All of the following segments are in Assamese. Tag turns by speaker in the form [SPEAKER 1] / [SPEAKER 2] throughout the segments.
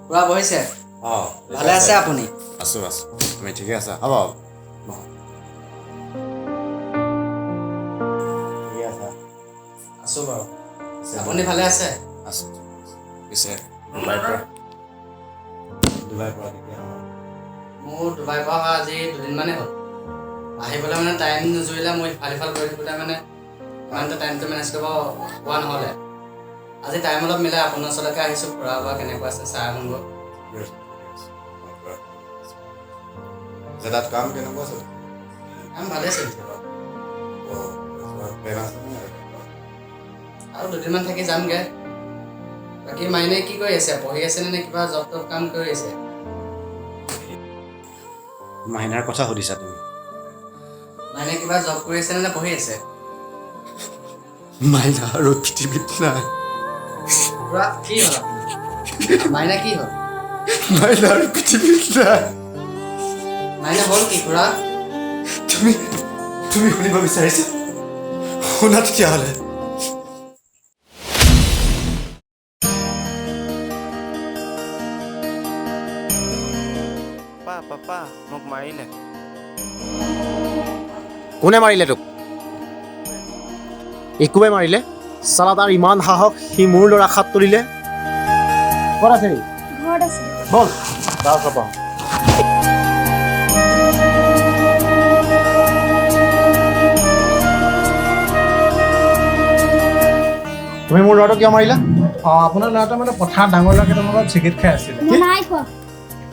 [SPEAKER 1] পুৰা বহিছে ভালে আছে আপুনি
[SPEAKER 2] আছো তুমি ঠিকে আছা হ'ব ঠিকে আছা
[SPEAKER 1] আছো বাৰু আপুনি ভালে আছে
[SPEAKER 2] আছো পিছে ডুবাইৰ পৰা কেতিয়া
[SPEAKER 1] মোৰ ডুবাইৰ পৰা অহা আজি 2 দিনমানেই হ'ল আহিবলৈ মানে টাইম নজৰিলে মই ইফাল কৰি থাকোঁতে মানে ইমানটা টাইমটো মেনেজ কৰিব পোৱা নহ'লে আজি টাইম অলপ মিলাই আপোনাৰ ওচৰলৈকে আহিছোঁ ফুৰা বা কেনেকুৱা আছে চাই আহোঁগৈ
[SPEAKER 2] তাত কাম কেনেকুৱা আছে
[SPEAKER 1] কাম ভালেই চলিছে বাৰু আৰু 2 দিনমান থাকি যামগৈ বাকী মাইনে কি কৰি আছে পঢ়ি আছে নে কিবা জব টব কাম কৰি আছে
[SPEAKER 2] মাইনাৰ কথা সুধিছা তুমি
[SPEAKER 1] মাইনে কিবা জব কৰি আছে নে পঢ়ি আছে
[SPEAKER 2] মাইনা আৰু পৃথিৱীত নাই
[SPEAKER 1] পুৰা কি হ'ল মাইনা কি হ'ল
[SPEAKER 2] মাইনা আৰু পৃথিৱীত নাই
[SPEAKER 1] মাইনা হ'ল কি খুৰা
[SPEAKER 2] তুমি শুনিব বিচাৰিছা শুনা তেতিয়াহ'লে
[SPEAKER 3] পাপা মোক মাৰিলে
[SPEAKER 4] কোনে মাৰিলে তোক একোৱে মাৰিলে চালা তাৰ ইমান সাহস সি মোৰ ল'ৰা খাত তুলিলে ক'ত আছে
[SPEAKER 5] ঘৰত আছে
[SPEAKER 4] বল তাৰ ওচৰ পাওঁ তুমি মোৰ ল'ৰাটোক কিয় মাৰিলা
[SPEAKER 6] আপোনাৰ ল'ৰাটোৱে মানে পথাৰত ডাঙৰ ল'ৰাকেইটাৰ লগত চিগেট খাই আছিলে
[SPEAKER 5] মই নাই খোৱা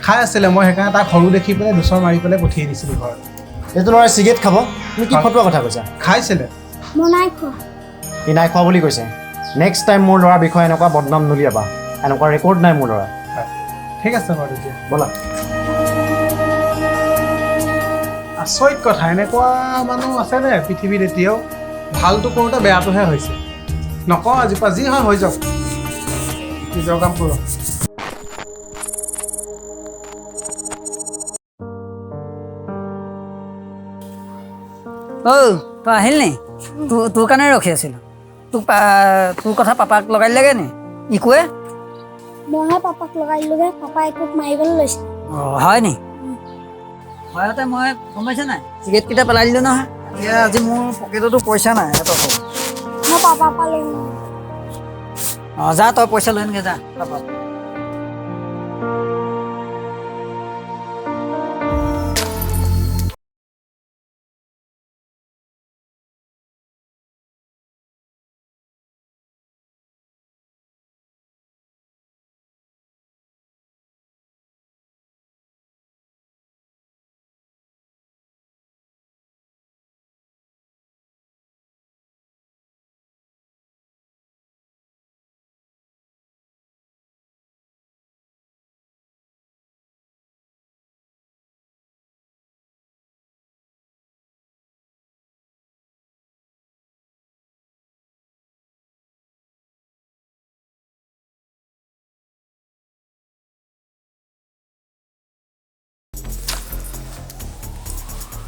[SPEAKER 6] খাই আছিলে মই সেইকাৰণে তাক সৰু দেখি পেলাই দুচৰ মাৰি পেলাই পঠিয়াই দিছিলোঁ ঘৰত
[SPEAKER 4] এইটো ল'ৰাই চিগেট খাব তুমি কি ফটোৱা কথা কৈছা
[SPEAKER 6] খাইছিলে
[SPEAKER 5] মই নাই খোৱা
[SPEAKER 4] সি নাই খোৱা বুলি কৈছে নেক্সট টাইম মোৰ ল'ৰাৰ বিষয়ে এনেকুৱা বদনাম নুলিয়াবা এনেকুৱা ৰেকৰ্ড নাই মোৰ ল'ৰা
[SPEAKER 6] ঠিক আছে বাৰু তেতিয়া
[SPEAKER 4] ব'লা
[SPEAKER 6] আচৰিত কথা এনেকুৱা মানুহ আছেনে পৃথিৱীত এতিয়াও ভালটো কৰোঁতে বেয়াটোহে হৈছে নকওঁ আজিৰ পৰা যি হয় হৈ যাওক নিজৰ কাম কৰক
[SPEAKER 7] তই আহিল নি তোৰ কাৰণে ৰখি আছিলোঁ তোৰ কথা পাপাক লগাই দিলেগৈ নি ইকুৱে
[SPEAKER 5] মইহে পাপাক লগাই দিলোঁগৈ পাপাই একোক মাৰিবলৈ লৈছে
[SPEAKER 7] অঁ হয় নি হয়তে মই গম পাইছা নাই চিগেটকেইটা পেলাই দিলোঁ নহয় এতিয়া আজি মোৰ পকেটতো পইচা নাই
[SPEAKER 5] মই পাপাৰ পৰা লৈ
[SPEAKER 7] অঁ যা তই পইচা লৈ আনগৈ যা পাপা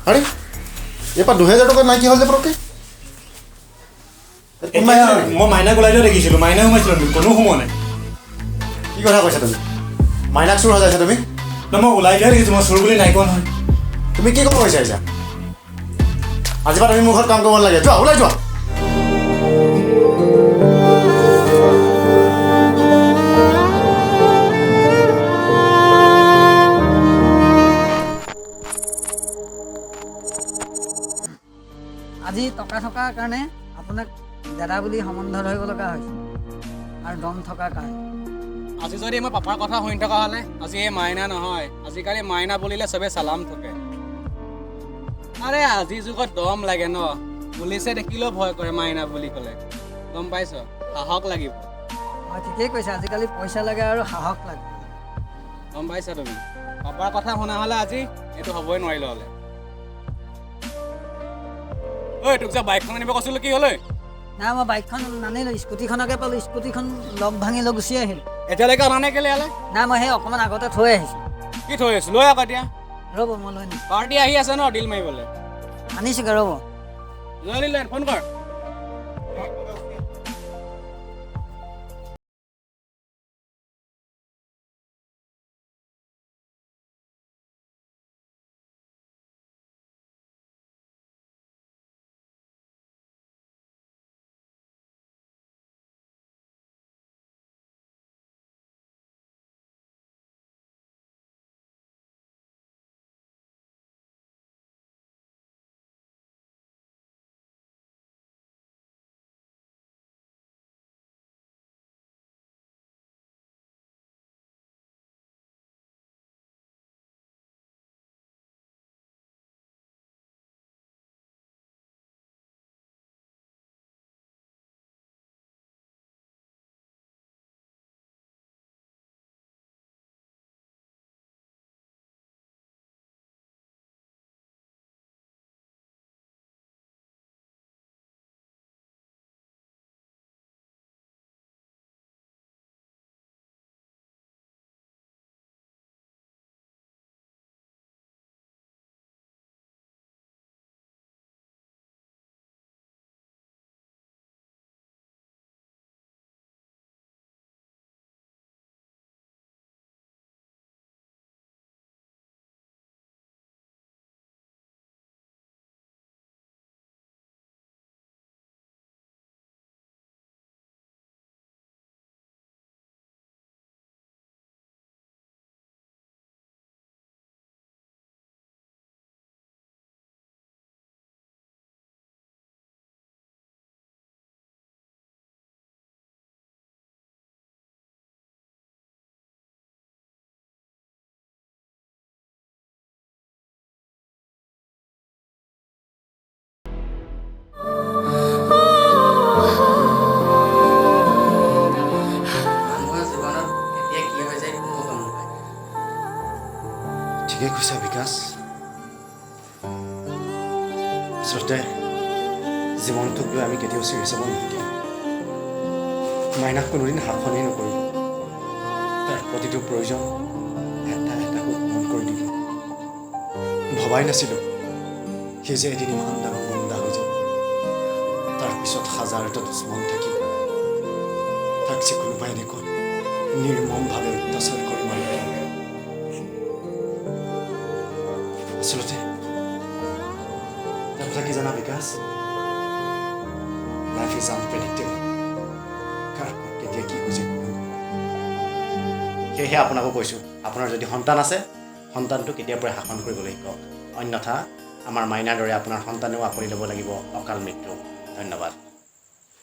[SPEAKER 2] আৰে এপাৰ 2000 টকা নাই কি হ'ল যে পৰকে
[SPEAKER 8] মই মাইনাক ওলাই যোৱা দেখিছিলোঁ মাইনা সোমাইছিলোঁ কোনো সোমোৱা নাই
[SPEAKER 2] কি কথা কৈছা তুমি মাইনাক চুৰ হৈ যাইছা তুমি
[SPEAKER 8] মই ওলাই যোৱা দেখিছোঁ মই চুৰ বুলি নাই কোৱা নহয়
[SPEAKER 2] তুমি কি ক'ব বিচাৰিছা আজিৰ পৰা তুমি মোৰ ঘৰত কাম কৰিব নালাগে যোৱা ওলাই যোৱা
[SPEAKER 7] আজি টকা থকাৰ কাৰণে আপোনাক দাদা বুলি সম্বন্ধ ধৰিব লগা হৈছে আৰু দম থকাৰ কাৰণে
[SPEAKER 1] আজি যদি মই পাপাৰ কথা শুনি থকা হ'লে আজি এই মাইনা নহয় আজিকালি মাইনা বুলিলে চবে চালাম থাকে আৰে আজিৰ যুগত দম লাগে ন পুলিচে দেখিলেও ভয় কৰে মাইনা বুলি ক'লে গম পাইছ সাহস লাগিব
[SPEAKER 7] হয় ঠিকেই কৈছে আজিকালি পইচা লাগে আৰু সাহস লাগে
[SPEAKER 1] গম পাইছা তুমি পাপাৰ কথা শুনা হ'লে আজি এইটো হ'বই নোৱাৰিলে হ'লে ঐ তোক যে বাইকখন আনিব কৈছিলোঁ কি হ'লে
[SPEAKER 7] নাই মই বাইকখন নানিলোঁ স্কুটিখনকে পালোঁ স্কুটিখন লগ ভাঙি লৈ গুচি আহিলোঁ
[SPEAKER 1] এতিয়ালৈকে অনা নাই কেলৈ ইয়ালৈ
[SPEAKER 7] নাই মই সেই অকণমান আগতে থৈ আহিছোঁ
[SPEAKER 1] কি থৈ আছোঁ লৈ আকৌ এতিয়া
[SPEAKER 7] ৰ'ব মই লৈ নিম
[SPEAKER 1] পাৰ্টি আহি আছে ন ডিল মাৰিবলৈ
[SPEAKER 7] আনিছোগৈ ৰ'ব
[SPEAKER 1] লৈ ফোন কৰ
[SPEAKER 2] ঠিকেই কৈছা বিকাশ আচলতে জীৱনটোক লৈ আমি কেতিয়াও চিৰিয়াছ হ'ব নিদিওঁ মাইনাক কোনোদিন শাসনেই নকৰিব তাৰ প্ৰতিটো প্ৰয়োজন এটা এটাকৈ পূৰণ কৰি দিলোঁ ভবাই নাছিলোঁ সি যে এদিন ইমান ডাঙৰ গুণ্ডা হৈ যাব তাৰপিছত হাজাৰটা দুশ্মন থাকিব তাক যে কোনোবাই এনেকৈ নিৰ্মমভাৱে অত্যাচাৰ কৰি মাৰি পেলাব আচলতে তাৰ কথা কি জানা বিকাশ লাইফ ইজ আনপ্ৰেডিক্টেবল কাৰ ক'ত কেতিয়া কি হৈছে সেয়েহে আপোনাকো কৈছোঁ আপোনাৰ যদি সন্তান আছে সন্তানটো কেতিয়াৰ পৰাই শাসন কৰিবলৈ শিকক অন্যথা আমাৰ মাইনাৰ দৰে আপোনাৰ সন্তানেও আঁকোৱালি ল'ব লাগিব অকাল মৃত্যু ধন্যবাদ